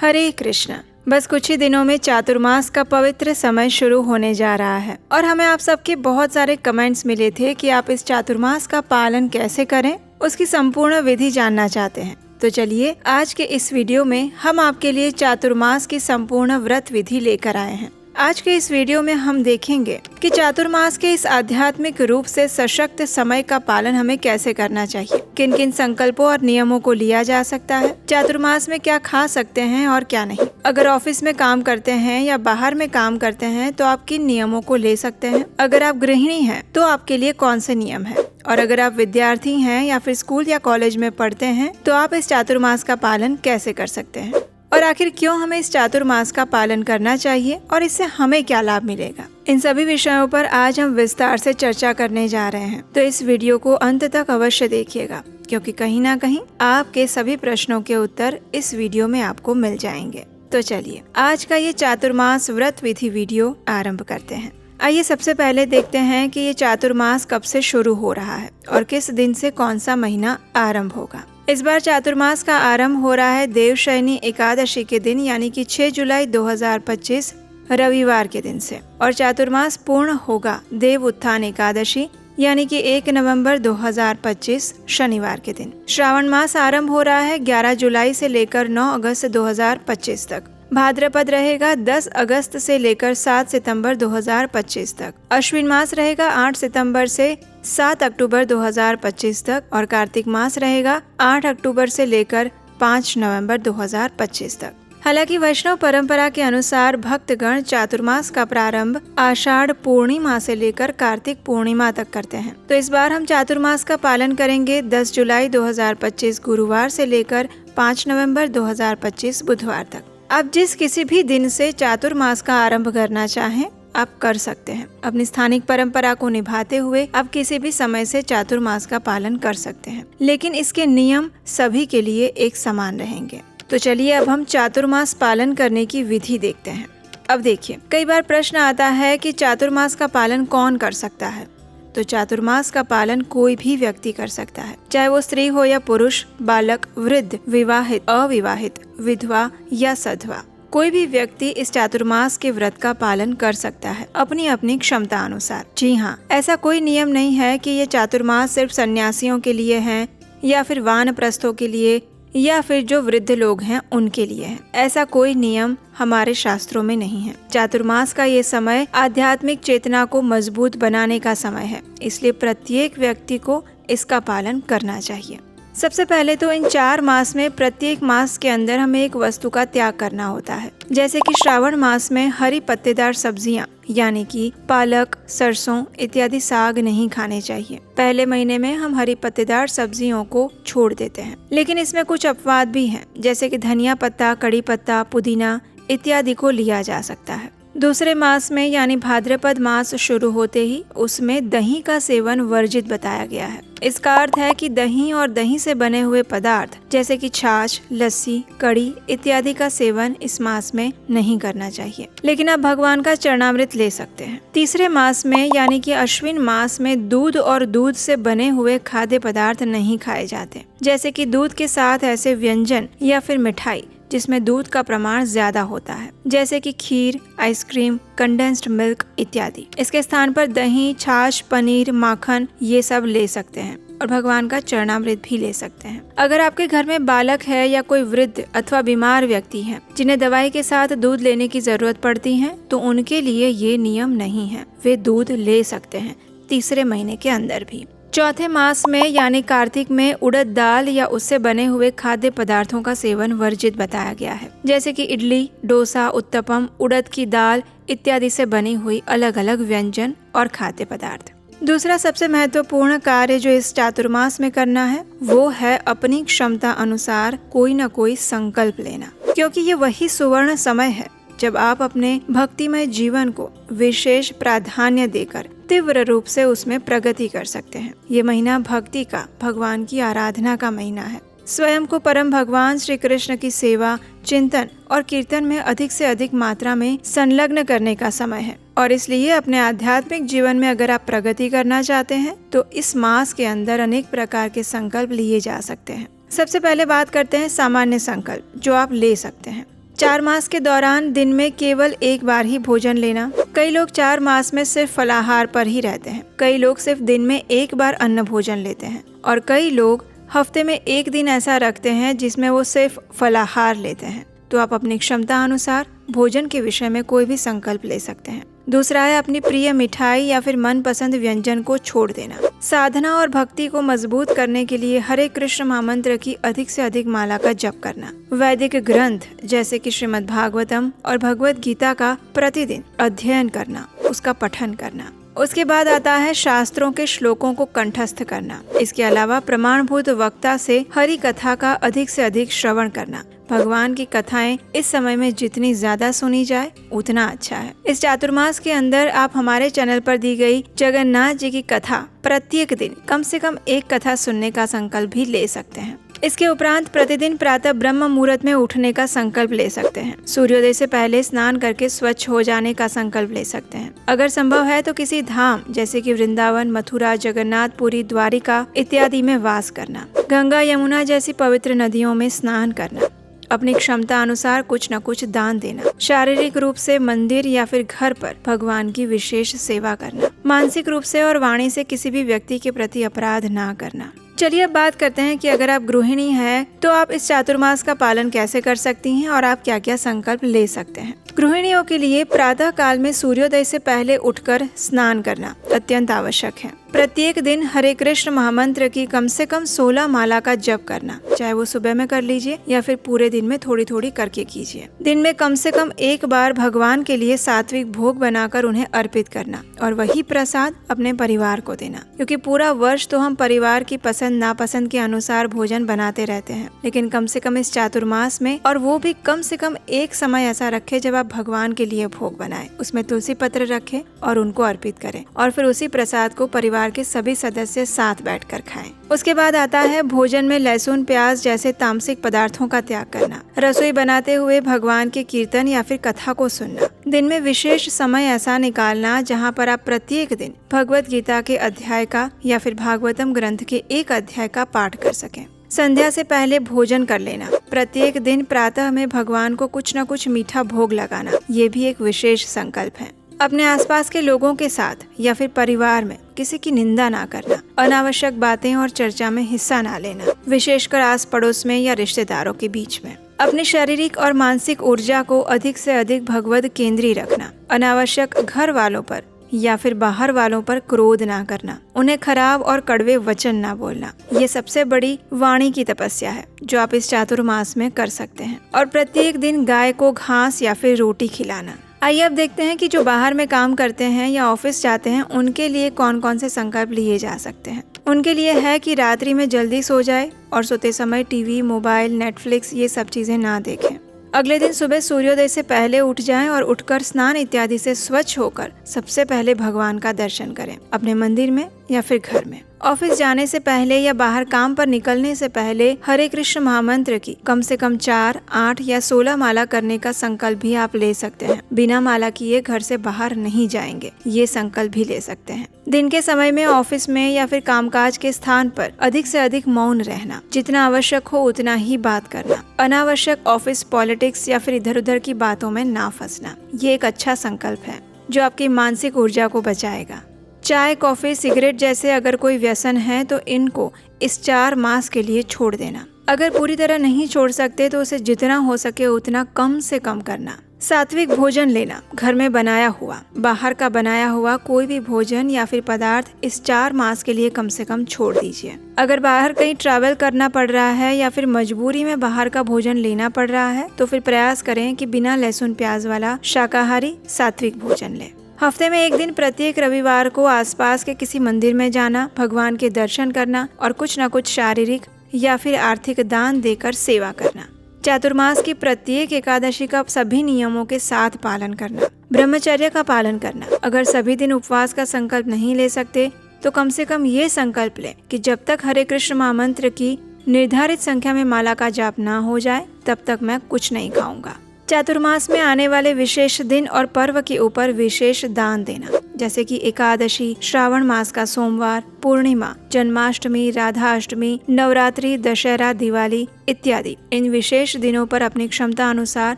हरे कृष्ण। बस कुछ ही दिनों में चातुर्मास का पवित्र समय शुरू होने जा रहा है और हमें आप सबके बहुत सारे कमेंट्स मिले थे कि आप इस चातुर्मास का पालन कैसे करें, उसकी संपूर्ण विधि जानना चाहते हैं। तो चलिए आज के इस वीडियो में हम आपके लिए चातुर्मास की संपूर्ण व्रत विधि लेकर आए हैं। आज के इस वीडियो में हम देखेंगे कि चातुर्मास के इस आध्यात्मिक रूप से सशक्त समय का पालन हमें कैसे करना चाहिए, किन किन संकल्पों और नियमों को लिया जा सकता है, चातुर्मास में क्या खा सकते हैं और क्या नहीं। अगर ऑफिस में काम करते हैं या बाहर में काम करते हैं तो आप किन नियमों को ले सकते हैं। अगर आप गृहिणी हैं तो आपके लिए कौन से नियम है, और अगर आप विद्यार्थी हैं या फिर स्कूल या कॉलेज में पढ़ते हैं तो आप इस चातुर्मास का पालन कैसे कर सकते हैं, और आखिर क्यों हमें इस चातुर्मास का पालन करना चाहिए और इससे हमें क्या लाभ मिलेगा। इन सभी विषयों पर आज हम विस्तार से चर्चा करने जा रहे हैं, तो इस वीडियो को अंत तक अवश्य देखिएगा, क्योंकि कहीं ना कहीं आपके सभी प्रश्नों के उत्तर इस वीडियो में आपको मिल जाएंगे। तो चलिए आज का ये चातुर्मास व्रत विधि वीडियो आरंभ करते हैं। आइए सबसे पहले देखते हैं कि ये चातुर्मास कब से शुरू हो रहा है और किस दिन से कौन सा महीना आरंभ होगा। इस बार चातुर्मास का आरंभ हो रहा है देवशयनी एकादशी के दिन, यानी कि 6 जुलाई 2025 रविवार के दिन से, और चातुर्मास पूर्ण होगा देव उत्थान एकादशी यानी कि 1 नवंबर 2025 शनिवार के दिन। श्रावण मास आरंभ हो रहा है 11 जुलाई से लेकर 9 अगस्त 2025 तक। भाद्रपद रहेगा 10 अगस्त से लेकर 7 सितंबर 2025 तक। अश्विन मास रहेगा 8 सितंबर से 7 अक्टूबर 2025 तक, और कार्तिक मास रहेगा 8 अक्टूबर से लेकर 5 नवंबर 2025 तक। हालांकि वैष्णव परंपरा के अनुसार भक्तगण चातुर्मास का प्रारंभ आषाढ़ पूर्णिमा से लेकर कार्तिक पूर्णिमा तक करते हैं। तो इस बार हम चातुर्मास का पालन करेंगे 10 जुलाई 2025 गुरुवार से लेकर 5 नवंबर 2025 बुधवार तक। आप जिस किसी भी दिन से चातुर्मास का आरंभ करना चाहें आप कर सकते हैं। अपनी स्थानिक परंपरा को निभाते हुए आप किसी भी समय से चातुर्मास का पालन कर सकते हैं, लेकिन इसके नियम सभी के लिए एक समान रहेंगे। तो चलिए अब हम चातुर्मास पालन करने की विधि देखते हैं। अब देखिए, कई बार प्रश्न आता है कि चातुर्मास का पालन कौन कर सकता है। तो चातुर्मास का पालन कोई भी व्यक्ति कर सकता है, चाहे वो स्त्री हो या पुरुष, बालक, वृद्ध, विवाहित, अविवाहित, विधवा या सधवा। कोई भी व्यक्ति इस चातुर्मास के व्रत का पालन कर सकता है अपनी अपनी क्षमता अनुसार। जी हाँ, ऐसा कोई नियम नहीं है कि ये चातुर्मास सिर्फ सन्यासियों के लिए है या फिर वानप्रस्थों के लिए या फिर जो वृद्ध लोग हैं उनके लिए है। ऐसा कोई नियम हमारे शास्त्रों में नहीं है। चातुर्मास का ये समय आध्यात्मिक चेतना को मजबूत बनाने का समय है, इसलिए प्रत्येक व्यक्ति को इसका पालन करना चाहिए। सबसे पहले तो इन 4 मास में प्रत्येक मास के अंदर हमें एक वस्तु का त्याग करना होता है। जैसे कि श्रावण मास में हरी पत्तेदार सब्जियां यानी कि पालक, सरसों इत्यादि साग नहीं खाने चाहिए। पहले महीने में हम हरी पत्तेदार सब्जियों को छोड़ देते हैं, लेकिन इसमें कुछ अपवाद भी हैं, जैसे कि धनिया पत्ता, कड़ी पत्ता, पुदीना इत्यादि को लिया जा सकता है। दूसरे मास में यानी भाद्रपद मास शुरू होते ही उसमें दही का सेवन वर्जित बताया गया है। इसका अर्थ है कि दही और दही से बने हुए पदार्थ जैसे कि छाछ, लस्सी, कड़ी इत्यादि का सेवन इस मास में नहीं करना चाहिए, लेकिन आप भगवान का चरणामृत ले सकते हैं। तीसरे मास में यानी कि अश्विन मास में दूध और दूध से बने हुए खाद्य पदार्थ नहीं खाए जाते, जैसे कि दूध के साथ ऐसे व्यंजन या फिर मिठाई जिसमें दूध का प्रमाण ज्यादा होता है, जैसे कि खीर, आइसक्रीम, कंडेंस्ड मिल्क इत्यादि। इसके स्थान पर दही, छाछ, पनीर, माखन ये सब ले सकते हैं, और भगवान का चरणामृत भी ले सकते हैं। अगर आपके घर में बालक है या कोई वृद्ध अथवा बीमार व्यक्ति है जिन्हें दवाई के साथ दूध लेने की जरूरत पड़ती है, तो उनके लिए ये नियम नहीं है, वे दूध ले सकते हैं तीसरे महीने के अंदर भी। चौथे मास में यानी कार्तिक में उड़द दाल या उससे बने हुए खाद्य पदार्थों का सेवन वर्जित बताया गया है, जैसे कि इडली, डोसा, उत्तपम, उड़द की दाल इत्यादि से बनी हुई अलग अलग व्यंजन और खाद्य पदार्थ। दूसरा सबसे महत्वपूर्ण कार्य जो इस चातुर्मास में करना है वो है अपनी क्षमता अनुसार कोई न कोई संकल्प लेना, क्योंकि ये वही सुवर्ण समय है जब आप अपने भक्तिमय जीवन को विशेष प्राधान्य देकर तीव्र रूप से उसमें प्रगति कर सकते हैं। ये महीना भक्ति का, भगवान की आराधना का महीना है। स्वयं को परम भगवान श्री कृष्ण की सेवा, चिंतन और कीर्तन में अधिक से अधिक मात्रा में संलग्न करने का समय है, और इसलिए अपने आध्यात्मिक जीवन में अगर आप प्रगति करना चाहते हैं तो इस मास के अंदर अनेक प्रकार के संकल्प लिए जा सकते हैं। सबसे पहले बात करते हैं सामान्य संकल्प जो आप ले सकते हैं। चातुर्मास के दौरान दिन में केवल एक बार ही भोजन लेना। कई लोग 4 मास में सिर्फ फलाहार पर ही रहते हैं। कई लोग सिर्फ दिन में एक बार अन्न भोजन लेते हैं और कई लोग हफ्ते में एक दिन ऐसा रखते हैं जिसमें वो सिर्फ फलाहार लेते हैं। तो आप अपनी क्षमता अनुसार भोजन के विषय में कोई भी संकल्प ले सकते हैं। दूसरा है अपनी प्रिय मिठाई या फिर मनपसंद व्यंजन को छोड़ देना। साधना और भक्ति को मजबूत करने के लिए हरे कृष्ण महामंत्र की अधिक से अधिक माला का जप करना। वैदिक ग्रंथ जैसे कि श्रीमद् भागवतम और भगवत गीता का प्रतिदिन अध्ययन करना, उसका पठन करना। उसके बाद आता है शास्त्रों के श्लोकों को कंठस्थ करना। इसके अलावा प्रमाणभूत वक्ता से हरि कथा का अधिक से अधिक श्रवण करना। भगवान की कथाएं इस समय में जितनी ज्यादा सुनी जाए उतना अच्छा है। इस चातुर्मास के अंदर आप हमारे चैनल पर दी गई जगन्नाथ जी की कथा प्रत्येक दिन कम से कम एक कथा सुनने का संकल्प भी ले सकते हैं। इसके उपरांत प्रतिदिन प्रातः ब्रह्म मुहूर्त में उठने का संकल्प ले सकते हैं। सूर्योदय से पहले स्नान करके स्वच्छ हो जाने का संकल्प ले सकते हैं। अगर संभव है तो किसी धाम जैसे कि वृंदावन, मथुरा, जगन्नाथपुरी, द्वारिका इत्यादि में वास करना। गंगा, यमुना जैसी पवित्र नदियों में स्नान करना। अपनी क्षमता अनुसार कुछ न कुछ दान देना। शारीरिक रूप से मंदिर या फिर घर पर भगवान की विशेष सेवा करना। मानसिक रूप से और वाणी से किसी भी व्यक्ति के प्रति अपराध ना करना। चलिए अब बात करते हैं कि अगर आप गृहिणी हैं तो आप इस चातुर्मास का पालन कैसे कर सकती हैं और आप क्या क्या संकल्प ले सकते हैं। गृहिणियों के लिए प्रातः काल में सूर्योदय से पहले उठकर स्नान करना अत्यंत आवश्यक है। प्रत्येक दिन हरे कृष्ण महामंत्र की कम से कम 16 माला का जप करना, चाहे वो सुबह में कर लीजिए या फिर पूरे दिन में थोड़ी थोड़ी करके कीजिए। दिन में कम से कम एक बार भगवान के लिए सात्विक भोग बनाकर उन्हें अर्पित करना और वही प्रसाद अपने परिवार को देना, क्योंकि पूरा वर्ष तो हम परिवार की पसंद नापसंद के अनुसार भोजन बनाते रहते हैं, लेकिन कम से कम इस चातुर्मास में, और वो भी कम से कम एक समय ऐसा रखे जब आप भगवान के लिए भोग बनाएं, उसमें तुलसी पत्र रखें और उनको अर्पित करें और फिर उसी प्रसाद को परिवार के सभी सदस्य साथ बैठकर खाएं। उसके बाद आता है भोजन में लहसुन, प्याज जैसे तामसिक पदार्थों का त्याग करना। रसोई बनाते हुए भगवान के कीर्तन या फिर कथा को सुनना। दिन में विशेष समय ऐसा निकालना जहां पर आप प्रत्येक दिन भगवत गीता के अध्याय का या फिर भागवतम ग्रंथ के एक अध्याय का पाठ कर सकें। संध्या से पहले भोजन कर लेना। प्रत्येक दिन प्रातः में भगवान को कुछ न कुछ मीठा भोग लगाना, ये भी एक विशेष संकल्प है। अपने आसपास के लोगों के साथ या फिर परिवार में किसी की निंदा ना करना। अनावश्यक बातें और चर्चा में हिस्सा ना लेना, विशेषकर आस पड़ोस में या रिश्तेदारों के बीच में। अपनी शारीरिक और मानसिक ऊर्जा को अधिक से अधिक भगवत केंद्रीय रखना। अनावश्यक घर वालों पर या फिर बाहर वालों पर क्रोध ना करना। उन्हें खराब और कड़वे वचन ना बोलना। ये सबसे बड़ी वाणी की तपस्या है जो आप इस चातुर्मास में कर सकते हैं। और प्रत्येक दिन गाय को घास या फिर रोटी खिलाना। आइए अब देखते हैं कि जो बाहर में काम करते हैं या ऑफिस जाते हैं उनके लिए कौन कौन से संकल्प लिए जा सकते हैं। उनके लिए है कि रात्रि में जल्दी सो जाए और सोते समय टीवी, मोबाइल, नेटफ्लिक्स ये सब चीजें ना देखें। अगले दिन सुबह सूर्योदय से पहले उठ जाएं और उठकर स्नान इत्यादि से स्वच्छ होकर सबसे पहले भगवान का दर्शन करें, अपने मंदिर में या फिर घर में। ऑफिस जाने से पहले या बाहर काम पर निकलने से पहले हरे कृष्ण महामंत्र की कम से कम 4, 8 या 16 माला करने का संकल्प भी आप ले सकते हैं। बिना माला किए घर से बाहर नहीं जाएंगे, ये संकल्प भी ले सकते हैं। दिन के समय में ऑफिस में या फिर कामकाज के स्थान पर अधिक से अधिक मौन रहना। जितना आवश्यक हो उतना ही बात करना। अनावश्यक ऑफिस पॉलिटिक्स या फिर इधर उधर की बातों में ना फंसना। ये एक अच्छा संकल्प है जो आपकी मानसिक ऊर्जा को बचाएगा। चाय, कॉफी, सिगरेट जैसे अगर कोई व्यसन है तो इनको इस 4 मास के लिए छोड़ देना। अगर पूरी तरह नहीं छोड़ सकते तो उसे जितना हो सके उतना कम से कम करना। सात्विक भोजन लेना, घर में बनाया हुआ, बाहर का बनाया हुआ कोई भी भोजन या फिर पदार्थ इस 4 मास के लिए कम से कम छोड़ दीजिए। अगर बाहर कहीं ट्रैवल करना पड़ रहा है या फिर मजबूरी में बाहर का भोजन लेना पड़ रहा है तो फिर प्रयास करें कि बिना लहसुन प्याज वाला शाकाहारी सात्विक भोजन लें। हफ्ते में एक दिन प्रत्येक रविवार को आसपास के किसी मंदिर में जाना, भगवान के दर्शन करना और कुछ न कुछ शारीरिक या फिर आर्थिक दान देकर सेवा करना। चातुर्मास की प्रत्येक एकादशी का सभी नियमों के साथ पालन करना। ब्रह्मचर्य का पालन करना। अगर सभी दिन उपवास का संकल्प नहीं ले सकते तो कम से कम ये संकल्प लें कि जब तक हरे कृष्ण महामंत्र की निर्धारित संख्या में माला का जाप ना हो जाए तब तक मैं कुछ नहीं खाऊंगा। चातुर्मास में आने वाले विशेष दिन और पर्व के ऊपर विशेष दान देना। जैसे कि एकादशी, श्रावण मास का सोमवार, पूर्णिमा, जन्माष्टमी, राधाअष्टमी, नवरात्रि, दशहरा, दिवाली इत्यादि। इन विशेष दिनों पर अपनी क्षमता अनुसार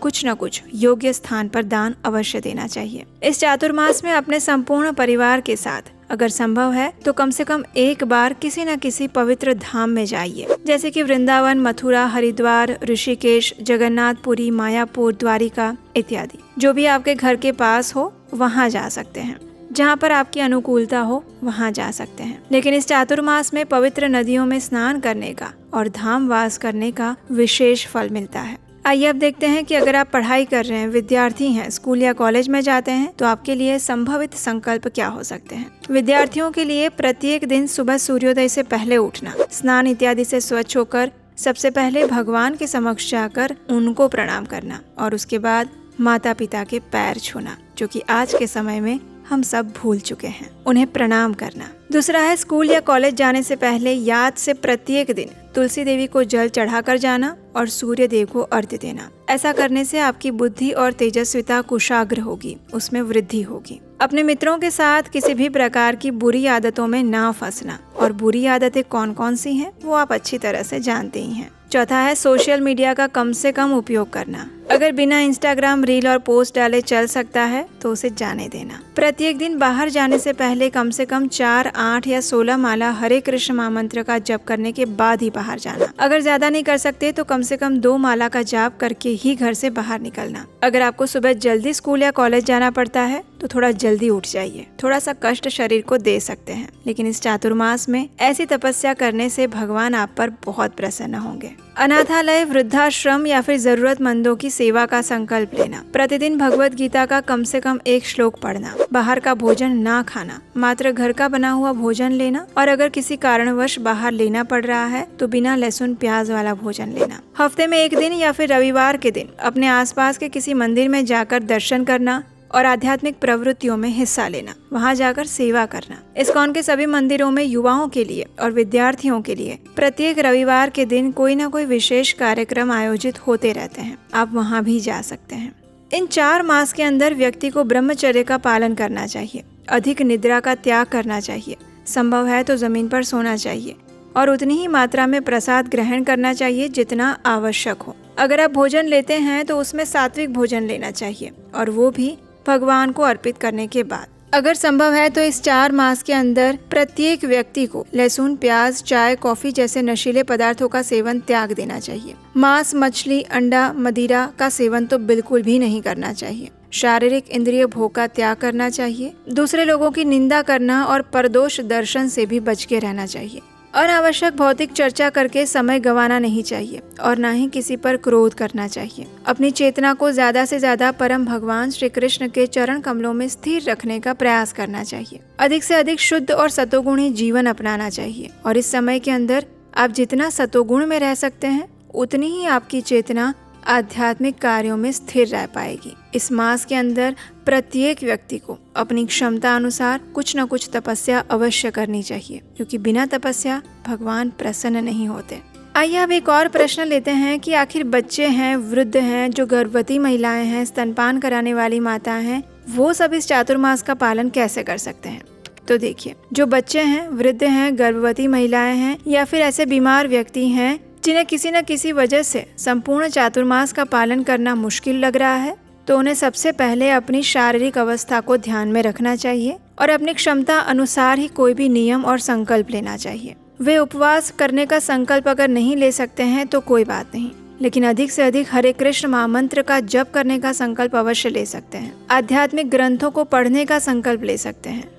कुछ न कुछ योग्य स्थान पर दान अवश्य देना चाहिए। इस चातुर्मास में अपने संपूर्ण परिवार के साथ अगर संभव है तो कम से कम एक बार किसी न किसी पवित्र धाम में जाइए, जैसे कि वृंदावन, मथुरा, हरिद्वार, ऋषिकेश, जगन्नाथपुरी, मायापुर, द्वारिका इत्यादि। जो भी आपके घर के पास हो वहाँ जा सकते हैं, जहाँ पर आपकी अनुकूलता हो वहाँ जा सकते हैं। लेकिन इस चातुर्मास में पवित्र नदियों में स्नान करने का और धाम वास करने का विशेष फल मिलता है। आइए अब देखते हैं कि अगर आप पढ़ाई कर रहे हैं, विद्यार्थी हैं, स्कूल या कॉलेज में जाते हैं तो आपके लिए संभावित संकल्प क्या हो सकते हैं। विद्यार्थियों के लिए प्रत्येक दिन सुबह सूर्योदय से पहले उठना, स्नान इत्यादि से स्वच्छ होकर सबसे पहले भगवान के समक्ष जाकर उनको प्रणाम करना और उसके बाद माता पिता के पैर छूना, जो कि आज के समय में हम सब भूल चुके हैं, उन्हें प्रणाम करना। दूसरा है स्कूल या कॉलेज जाने से पहले याद से प्रत्येक दिन तुलसी देवी को जल चढ़ाकर जाना और सूर्य देव को अर्घ्य देना। ऐसा करने से आपकी बुद्धि और तेजस्विता कुशाग्र होगी, उसमें वृद्धि होगी। अपने मित्रों के साथ किसी भी प्रकार की बुरी आदतों में ना फंसना, और बुरी आदतें कौन कौन सी हैं वो आप अच्छी तरह से जानते ही हैं। चौथा है सोशल मीडिया का कम से कम उपयोग करना। अगर बिना इंस्टाग्राम रील और पोस्ट डाले चल सकता है तो उसे जाने देना। प्रत्येक दिन बाहर जाने से पहले कम से कम 4, 8 या 16 माला हरे कृष्ण महामंत्र का जप करने के बाद ही बाहर जाना। अगर ज्यादा नहीं कर सकते तो कम से कम 2 माला का जाप करके ही घर से बाहर निकलना। अगर आपको सुबह जल्दी स्कूल या कॉलेज जाना पड़ता है तो थोड़ा जल्दी उठ जाइए। थोड़ा सा कष्ट शरीर को दे सकते हैं, लेकिन इस चातुर्मास में ऐसी तपस्या करने से भगवान आप पर बहुत प्रसन्न होंगे। अनाथालय, वृद्धाश्रम या फिर जरूरतमंदों की सेवा का संकल्प लेना। प्रतिदिन भगवत गीता का कम से कम 1 श्लोक पढ़ना। बाहर का भोजन ना खाना, मात्र घर का बना हुआ भोजन लेना, और अगर किसी कारणवश बाहर लेना पड़ रहा है तो बिना लहसुन प्याज वाला भोजन लेना। हफ्ते में 1 दिन या फिर रविवार के दिन अपने आसपास के किसी मंदिर में जाकर दर्शन करना और आध्यात्मिक प्रवृत्तियों में हिस्सा लेना, वहां जाकर सेवा करना। इस्कॉन के सभी मंदिरों में युवाओं के लिए और विद्यार्थियों के लिए प्रत्येक रविवार के दिन कोई न कोई विशेष कार्यक्रम आयोजित होते रहते हैं, आप वहां भी जा सकते हैं। इन 4 मास के अंदर व्यक्ति को ब्रह्मचर्य का पालन करना चाहिए, अधिक निद्रा का त्याग करना चाहिए, संभव है तो जमीन पर सोना चाहिए और उतनी ही मात्रा में प्रसाद ग्रहण करना चाहिए जितना आवश्यक हो। अगर आप भोजन लेते हैं तो उसमें सात्विक भोजन लेना चाहिए, और वो भी भगवान को अर्पित करने के बाद। अगर संभव है तो इस 4 मास के अंदर प्रत्येक व्यक्ति को लहसुन, प्याज, चाय, कॉफी जैसे नशीले पदार्थों का सेवन त्याग देना चाहिए। मांस, मछली, अंडा, मदिरा का सेवन तो बिल्कुल भी नहीं करना चाहिए। शारीरिक इंद्रिय भोग का त्याग करना चाहिए। दूसरे लोगों की निंदा करना और परदोष दर्शन से भी बच के रहना चाहिए। अनावश्यक भौतिक चर्चा करके समय गंवाना नहीं चाहिए और न ही किसी पर क्रोध करना चाहिए। अपनी चेतना को ज्यादा से ज्यादा परम भगवान श्री कृष्ण के चरण कमलों में स्थिर रखने का प्रयास करना चाहिए। अधिक से अधिक शुद्ध और सतोगुणी जीवन अपनाना चाहिए, और इस समय के अंदर आप जितना सतोगुण में रह सकते हैं उतनी ही आपकी चेतना आध्यात्मिक कार्यों में स्थिर रह पाएगी। इस मास के अंदर प्रत्येक व्यक्ति को अपनी क्षमता अनुसार कुछ न कुछ तपस्या अवश्य करनी चाहिए, क्योंकि बिना तपस्या भगवान प्रसन्न नहीं होते। आइए अब एक और प्रश्न लेते हैं कि आखिर बच्चे हैं, वृद्ध हैं, जो गर्भवती महिलाएं हैं, स्तनपान कराने वाली माता हैं, वो सब इस चातुर्मास का पालन कैसे कर सकते हैं। तो देखिए, जो बच्चे हैं, वृद्ध हैं, गर्भवती महिलाएं हैं या फिर ऐसे बीमार व्यक्ति हैं जिन्हें किसी न किसी वजह से संपूर्ण चातुर्मास का पालन करना मुश्किल लग रहा है, तो उन्हें सबसे पहले अपनी शारीरिक अवस्था को ध्यान में रखना चाहिए और अपनी क्षमता अनुसार ही कोई भी नियम और संकल्प लेना चाहिए। वे उपवास करने का संकल्प अगर नहीं ले सकते हैं तो कोई बात नहीं, लेकिन अधिक से अधिक हरे कृष्ण महामंत्र का जप करने का संकल्प अवश्य ले सकते हैं। आध्यात्मिक ग्रंथों को पढ़ने का संकल्प ले सकते हैं।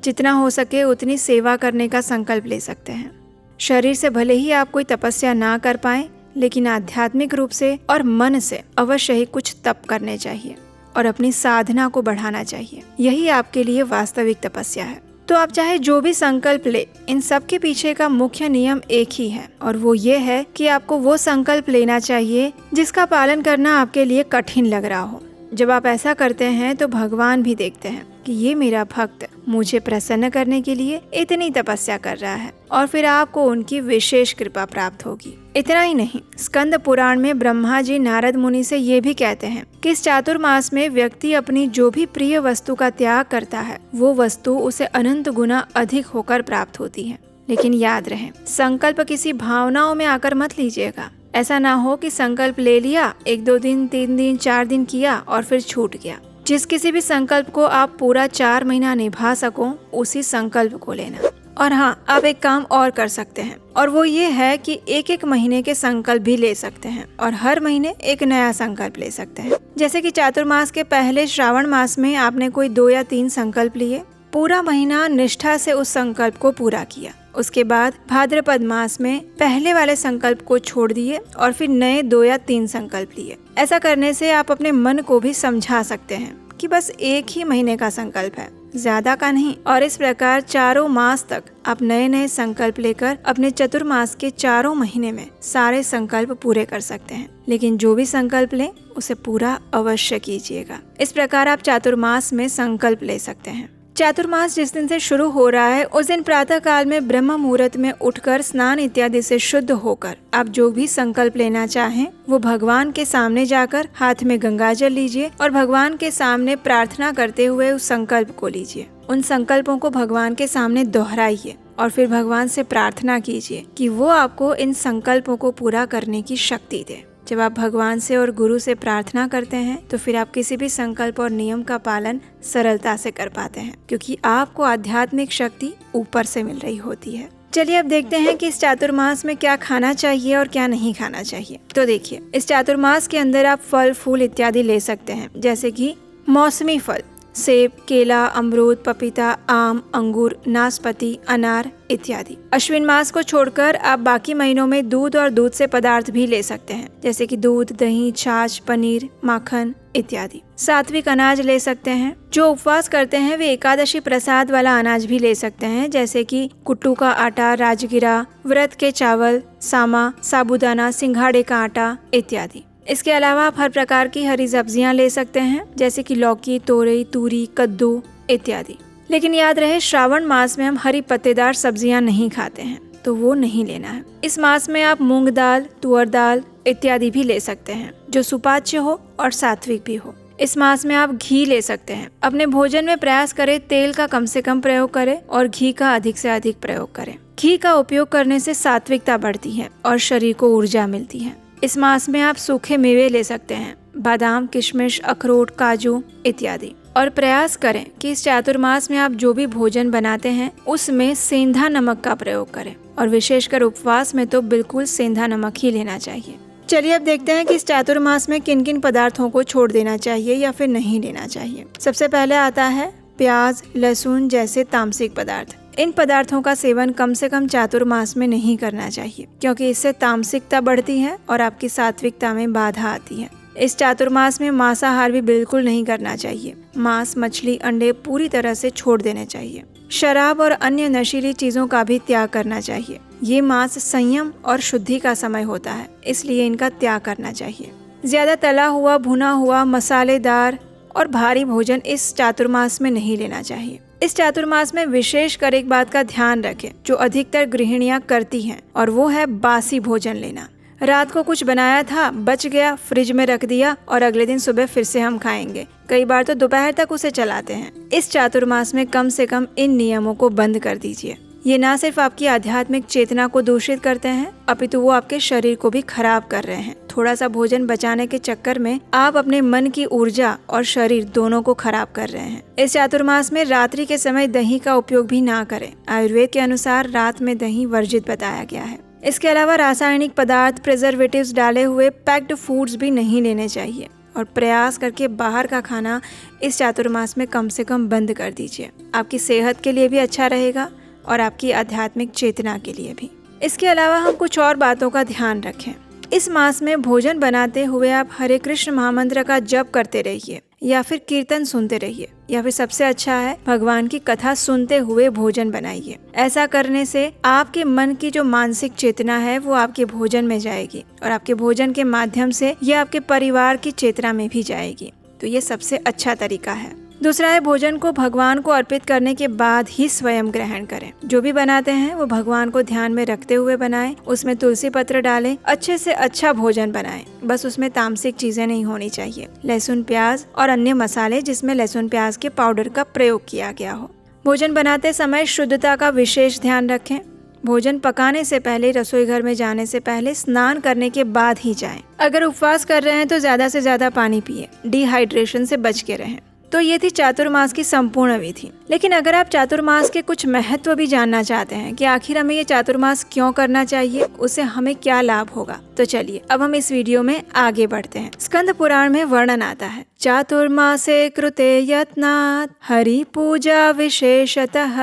जितना हो सके उतनी सेवा करने का संकल्प ले सकते हैं। शरीर से भले ही आप कोई तपस्या ना कर पाए, लेकिन आध्यात्मिक रूप से और मन से अवश्य ही कुछ तप करने चाहिए और अपनी साधना को बढ़ाना चाहिए। यही आपके लिए वास्तविक तपस्या है। तो आप चाहे जो भी संकल्प ले, इन सब के पीछे का मुख्य नियम एक ही है, और वो ये है कि आपको वो संकल्प लेना चाहिए जिसका पालन करना आपके लिए कठिन लग रहा हो। जब आप ऐसा करते हैं तो भगवान भी देखते हैं कि ये मेरा भक्त मुझे प्रसन्न करने के लिए इतनी तपस्या कर रहा है, और फिर आपको उनकी विशेष कृपा प्राप्त होगी। इतना ही नहीं, स्कंद पुराण में ब्रह्मा जी नारद मुनि से ये भी कहते हैं कि इस चातुर्मास में व्यक्ति अपनी जो भी प्रिय वस्तु का त्याग करता है वो वस्तु उसे अनंत गुना अधिक होकर प्राप्त होती है। लेकिन याद रहे, संकल्प किसी भावनाओं में आकर मत लीजिएगा। ऐसा ना हो कि संकल्प ले लिया, 1-2 दिन, 3 दिन, 4 दिन किया और फिर छूट गया। जिस किसी भी संकल्प को आप पूरा 4 महीना निभा सको, उसी संकल्प को लेना। और हाँ, आप एक काम और कर सकते हैं, और वो ये है कि 1-1 महीने के संकल्प भी ले सकते हैं और हर महीने एक नया संकल्प ले सकते हैं। जैसे कि चातुर्मास के पहले श्रावण मास में आपने कोई 2 या 3 संकल्प लिए, पूरा महीना निष्ठा से उस संकल्प को पूरा किया। उसके बाद भाद्रपद मास में पहले वाले संकल्प को छोड़ दिए और फिर नए 2 या 3 संकल्प लिए। ऐसा करने से आप अपने मन को भी समझा सकते हैं कि बस 1 ही महीने का संकल्प है, ज्यादा का नहीं। और इस प्रकार 4 मास तक आप नए नए संकल्प लेकर अपने चतुर्मास के 4 महीने में सारे संकल्प पूरे कर सकते हैं। लेकिन जो भी संकल्प लें उसे पूरा अवश्य कीजिएगा। इस प्रकार आप चातुर्मास में संकल्प ले सकते हैं। चातुर्मास जिस दिन से शुरू हो रहा है उस दिन प्रातः काल में ब्रह्म मुहूर्त में उठकर स्नान इत्यादि से शुद्ध होकर आप जो भी संकल्प लेना चाहें वो भगवान के सामने जाकर हाथ में गंगा जल लीजिए और भगवान के सामने प्रार्थना करते हुए उस संकल्प को लीजिए। उन संकल्पों को भगवान के सामने दोहराइए और फिर भगवान से प्रार्थना कीजिए कि वो आपको इन संकल्पों को पूरा करने की शक्ति दे। जब आप भगवान से और गुरु से प्रार्थना करते हैं तो फिर आप किसी भी संकल्प और नियम का पालन सरलता से कर पाते हैं, क्योंकि आपको आध्यात्मिक शक्ति ऊपर से मिल रही होती है। चलिए अब देखते हैं कि इस चातुर्मास में क्या खाना चाहिए और क्या नहीं खाना चाहिए। तो देखिए, इस चातुर्मास के अंदर आप फल फूल इत्यादि ले सकते हैं, जैसे कि मौसमी फल, सेब, केला, अमरूद, पपीता, आम, अंगूर, नाशपाती, अनार इत्यादि। अश्विन मास को छोड़कर आप बाकी महीनों में दूध और दूध से पदार्थ भी ले सकते हैं, जैसे कि दूध, दही, छाछ, पनीर, माखन इत्यादि। सात्विक अनाज ले सकते हैं। जो उपवास करते हैं वे एकादशी प्रसाद वाला अनाज भी ले सकते हैं, जैसे कि कुट्टू का आटा, राजगिरा, व्रत के चावल, सामा, साबूदाना, सिंघाड़े का आटा इत्यादि। इसके अलावा आप हर प्रकार की हरी सब्जियां ले सकते हैं, जैसे कि लौकी, तोरई, तूरी, कद्दू इत्यादि। लेकिन याद रहे, श्रावण मास में हम हरी पत्तेदार सब्जियां नहीं खाते हैं, तो वो नहीं लेना है। इस मास में आप मूंग दाल, तुअर दाल इत्यादि भी ले सकते हैं, जो सुपाच्य हो और सात्विक भी हो। इस मास में आप घी ले सकते हैं। अपने भोजन में प्रयास करें तेल का कम से कम प्रयोग करें और घी का अधिक से अधिक प्रयोग करें। घी का उपयोग करने से सात्विकता बढ़ती है और शरीर को ऊर्जा मिलती है। इस मास में आप सूखे मेवे ले सकते हैं, बादाम, किशमिश, अखरोट, काजू इत्यादि। और प्रयास करें कि इस चातुर्मास में आप जो भी भोजन बनाते हैं उसमें सेंधा नमक का प्रयोग करें, और विशेषकर उपवास में तो बिल्कुल सेंधा नमक ही लेना चाहिए। चलिए अब देखते हैं कि इस चातुर्मास में किन किन पदार्थों को छोड़ देना चाहिए या फिर नहीं लेना चाहिए। सबसे पहले आता है प्याज, लहसुन जैसे तामसिक पदार्थ। इन पदार्थों का सेवन कम से कम चातुर्मास में नहीं करना चाहिए, क्योंकि इससे तामसिकता बढ़ती है और आपकी सात्विकता में बाधा आती है। इस चातुर्मास में मांसाहार भी बिल्कुल नहीं करना चाहिए। मांस, मछली, अंडे पूरी तरह से छोड़ देने चाहिए। शराब और अन्य नशीली चीजों का भी त्याग करना चाहिए। ये मास संयम और शुद्धि का समय होता है, इसलिए इनका त्याग करना चाहिए। ज्यादा तला हुआ, भुना हुआ, मसालेदार और भारी भोजन इस चातुर्मास में नहीं लेना चाहिए। इस चातुर्मास में विशेषकर एक बात का ध्यान रखें जो अधिकतर गृहिणियां करती हैं, और वो है बासी भोजन लेना। रात को कुछ बनाया था, बच गया, फ्रिज में रख दिया और अगले दिन सुबह फिर से हम खाएंगे। कई बार तो दोपहर तक उसे चलाते हैं। इस चातुर्मास में कम से कम इन नियमों को बंद कर दीजिए। ये ना सिर्फ आपकी आध्यात्मिक चेतना को दूषित करते हैं, अपितु वो आपके शरीर को भी खराब कर रहे हैं। थोड़ा सा भोजन बचाने के चक्कर में आप अपने मन की ऊर्जा और शरीर दोनों को खराब कर रहे हैं। इस चातुर्मास में रात्रि के समय दही का उपयोग भी ना करें। आयुर्वेद के अनुसार रात में दही वर्जित बताया गया है। इसके अलावा रासायनिक पदार्थ, प्रिजर्वेटिव्स डाले हुए पैक्ड फूड्स भी नहीं लेने चाहिए, और प्रयास करके बाहर का खाना इस चातुर्मास में कम से कम बंद कर दीजिए। आपकी सेहत के लिए भी अच्छा रहेगा और आपकी आध्यात्मिक चेतना के लिए भी। इसके अलावा हम कुछ और बातों का ध्यान रखें। इस मास में भोजन बनाते हुए आप हरे कृष्ण महामंत्र का जप करते रहिए, या फिर कीर्तन सुनते रहिए, या फिर सबसे अच्छा है भगवान की कथा सुनते हुए भोजन बनाइए। ऐसा करने से आपके मन की जो मानसिक चेतना है वो आपके भोजन में जाएगी, और आपके भोजन के माध्यम से ये आपके परिवार की चेतना में भी जाएगी। तो ये सबसे अच्छा तरीका है। दूसरा है भोजन को भगवान को अर्पित करने के बाद ही स्वयं ग्रहण करें। जो भी बनाते हैं वो भगवान को ध्यान में रखते हुए बनाएं। उसमें तुलसी पत्र डालें, अच्छे से अच्छा भोजन बनाएं। बस उसमें तामसिक चीजें नहीं होनी चाहिए। लहसुन, प्याज और अन्य मसाले जिसमें लहसुन प्याज के पाउडर का प्रयोग किया गया हो। भोजन बनाते समय शुद्धता का विशेष ध्यान रखें। भोजन पकाने से पहले, रसोई घर में जाने से पहले, स्नान करने के बाद ही जाएं। अगर उपवास कर रहे हैं तो ज्यादा से ज्यादा पानी पिए। डिहाइड्रेशन से बच के रहें। तो ये थी चातुर्मास की संपूर्ण विधि। लेकिन अगर आप चातुर्मास के कुछ महत्व भी जानना चाहते हैं कि आखिर हमें ये चातुर्मास क्यों करना चाहिए, उससे हमें क्या लाभ होगा, तो चलिए अब हम इस वीडियो में आगे बढ़ते हैं। स्कंद पुराण में वर्णन आता है, चातुर्मासे कृते यत्नात् हरि पूजा विशेषतः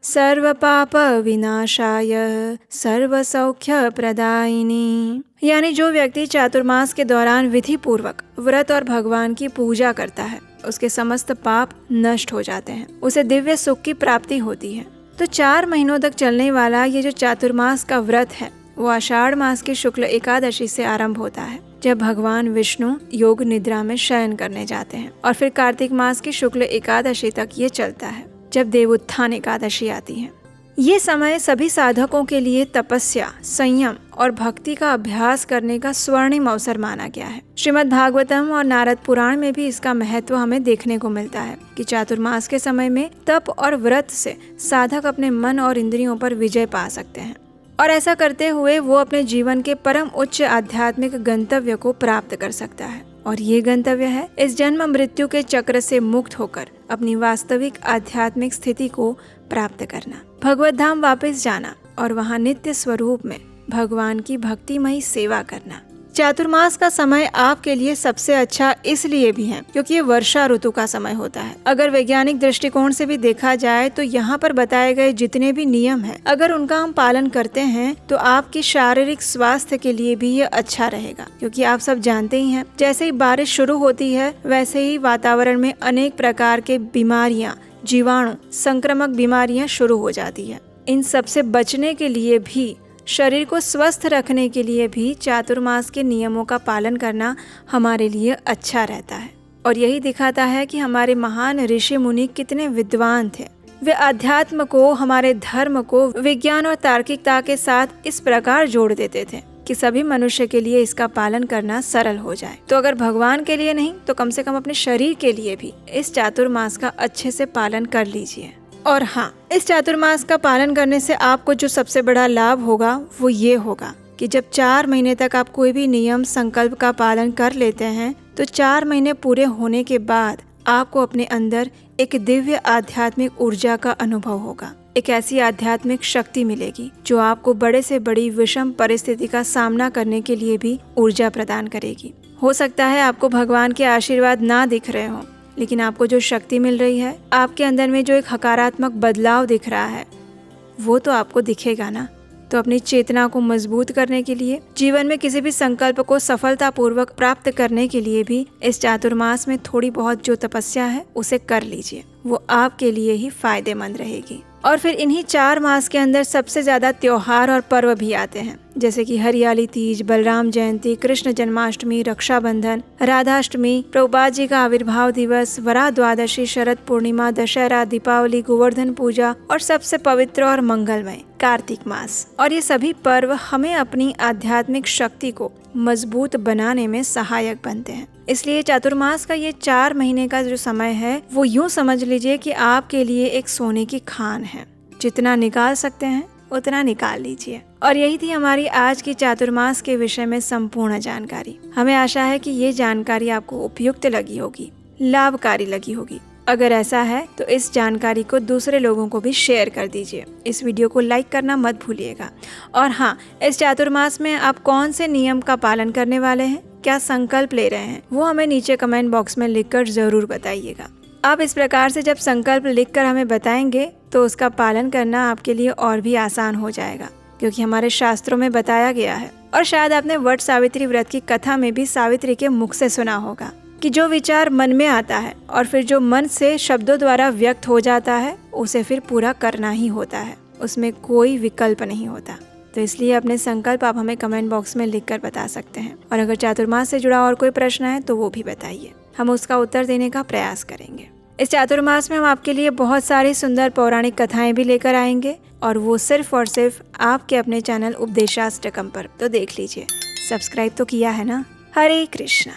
सर्व पाप विनाशाय सर्व सौख्य प्रदायिनी। यानी जो व्यक्ति चातुर्मास के दौरान विधि पूर्वक व्रत और भगवान की पूजा करता है, उसके समस्त पाप नष्ट हो जाते हैं, उसे दिव्य सुख की प्राप्ति होती है। तो 4 महीनों तक चलने वाला ये जो चातुर्मास का व्रत है वो आषाढ़ मास की शुक्ल एकादशी से आरंभ होता है, जब भगवान विष्णु योग निद्रा में शयन करने जाते हैं, और फिर कार्तिक मास की शुक्ल एकादशी तक ये चलता है, जब देवोत्थान एकादशी आती है। ये समय सभी साधकों के लिए तपस्या, संयम और भक्ति का अभ्यास करने का स्वर्णिम अवसर माना गया है। श्रीमद् भागवतम और नारद पुराण में भी इसका महत्व हमें देखने को मिलता है कि चातुर्मास के समय में तप और व्रत से साधक अपने मन और इंद्रियों पर विजय पा सकते हैं, और ऐसा करते हुए वो अपने जीवन के परम उच्च आध्यात्मिक गंतव्य को प्राप्त कर सकता है। और ये गंतव्य है इस जन्म मृत्यु के चक्र से मुक्त होकर अपनी वास्तविक आध्यात्मिक स्थिति को प्राप्त करना, भगवत धाम वापस जाना और वहाँ नित्य स्वरूप में भगवान की भक्तिमयी सेवा करना। चातुर्मास का समय आपके लिए सबसे अच्छा इसलिए भी है क्योंकि ये वर्षा ऋतु का समय होता है। अगर वैज्ञानिक दृष्टिकोण से भी देखा जाए तो यहाँ पर बताए गए जितने भी नियम हैं, अगर उनका हम पालन करते हैं तो आपकी शारीरिक स्वास्थ्य के लिए भी ये अच्छा रहेगा। क्योंकि आप सब जानते ही हैं, जैसे ही बारिश शुरू होती है वैसे ही वातावरण में अनेक प्रकार के बीमारियाँ, जीवाणु, संक्रामक बीमारियाँ शुरू हो जाती है। इन सब से बचने के लिए भी, शरीर को स्वस्थ रखने के लिए भी चातुर्मास के नियमों का पालन करना हमारे लिए अच्छा रहता है। और यही दिखाता है कि हमारे महान ऋषि मुनि कितने विद्वान थे। वे अध्यात्म को, हमारे धर्म को विज्ञान और तार्किकता के साथ इस प्रकार जोड़ देते थे कि सभी मनुष्य के लिए इसका पालन करना सरल हो जाए। तो अगर भगवान के लिए नहीं तो कम से कम अपने शरीर के लिए भी इस चातुर्मास का अच्छे से पालन कर लीजिए। और हाँ, इस चातुर्मास का पालन करने से आपको जो सबसे बड़ा लाभ होगा वो ये होगा कि जब 4 महीने तक आप कोई भी नियम संकल्प का पालन कर लेते हैं तो 4 महीने पूरे होने के बाद आपको अपने अंदर एक दिव्य आध्यात्मिक ऊर्जा का अनुभव होगा। एक ऐसी आध्यात्मिक शक्ति मिलेगी जो आपको बड़े से बड़ी विषम परिस्थिति का सामना करने के लिए भी ऊर्जा प्रदान करेगी। हो सकता है आपको भगवान के आशीर्वाद ना दिख रहे हों, लेकिन आपको जो शक्ति मिल रही है, आपके अंदर में जो एक सकारात्मक बदलाव दिख रहा है, वो तो आपको दिखेगा ना। तो अपनी चेतना को मजबूत करने के लिए, जीवन में किसी भी संकल्प को सफलतापूर्वक प्राप्त करने के लिए भी इस चातुर्मास में थोड़ी बहुत जो तपस्या है उसे कर लीजिए। वो आपके लिए ही फायदेमंद रहेगी। और फिर इन्हीं 4 मास के अंदर सबसे ज्यादा त्योहार और पर्व भी आते हैं, जैसे कि हरियाली तीज, बलराम जयंती, कृष्ण जन्माष्टमी, रक्षाबंधन, राधाष्टमी, प्रभुपाद जी का आविर्भाव दिवस, वरा द्वादशी, शरद पूर्णिमा, दशहरा, दीपावली, गोवर्धन पूजा और सबसे पवित्र और मंगलमय कार्तिक मास। और ये सभी पर्व हमें अपनी आध्यात्मिक शक्ति को मजबूत बनाने में सहायक बनते हैं। इसलिए चातुर्मास का ये 4 महीने का जो समय है वो यूं समझ लीजिए कि आपके लिए एक सोने की खान है। जितना निकाल सकते हैं उतना निकाल लीजिए। और यही थी हमारी आज की चातुर्मास के विषय में संपूर्ण जानकारी। हमें आशा है कि ये जानकारी आपको उपयुक्त लगी होगी, लाभकारी लगी होगी। अगर ऐसा है तो इस जानकारी को दूसरे लोगों को भी शेयर कर दीजिए। इस वीडियो को लाइक करना मत भूलिएगा। और हाँ, इस चातुर्मास में आप कौन से नियम का पालन करने वाले हैं, क्या संकल्प ले रहे हैं, वो हमें नीचे कमेंट बॉक्स में लिखकर जरूर बताइएगा। आप इस प्रकार से जब संकल्प लिखकर हमें बताएंगे तो उसका पालन करना आपके लिए और भी आसान हो जाएगा, क्योंकि हमारे शास्त्रों में बताया गया है। और शायद आपने वट सावित्री व्रत की कथा में भी सावित्री के मुख से सुना होगा कि जो विचार मन में आता है और फिर जो मन से शब्दों द्वारा व्यक्त हो जाता है उसे फिर पूरा करना ही होता है, उसमें कोई विकल्प नहीं होता। तो इसलिए अपने संकल्प आप हमें कमेंट बॉक्स में लिखकर बता सकते हैं। और अगर चातुर्मास से जुड़ा और कोई प्रश्न है तो वो भी बताइए, हम उसका उत्तर देने का प्रयास करेंगे। इस चातुर्मास में हम आपके लिए बहुत सारी सुंदर पौराणिक कथाएं भी लेकर आएंगे, और वो सिर्फ और सिर्फ आपके अपने चैनल उपदेशाष्टकम पर। तो देख लीजिए, सब्सक्राइब तो किया है ना। हरे कृष्णा।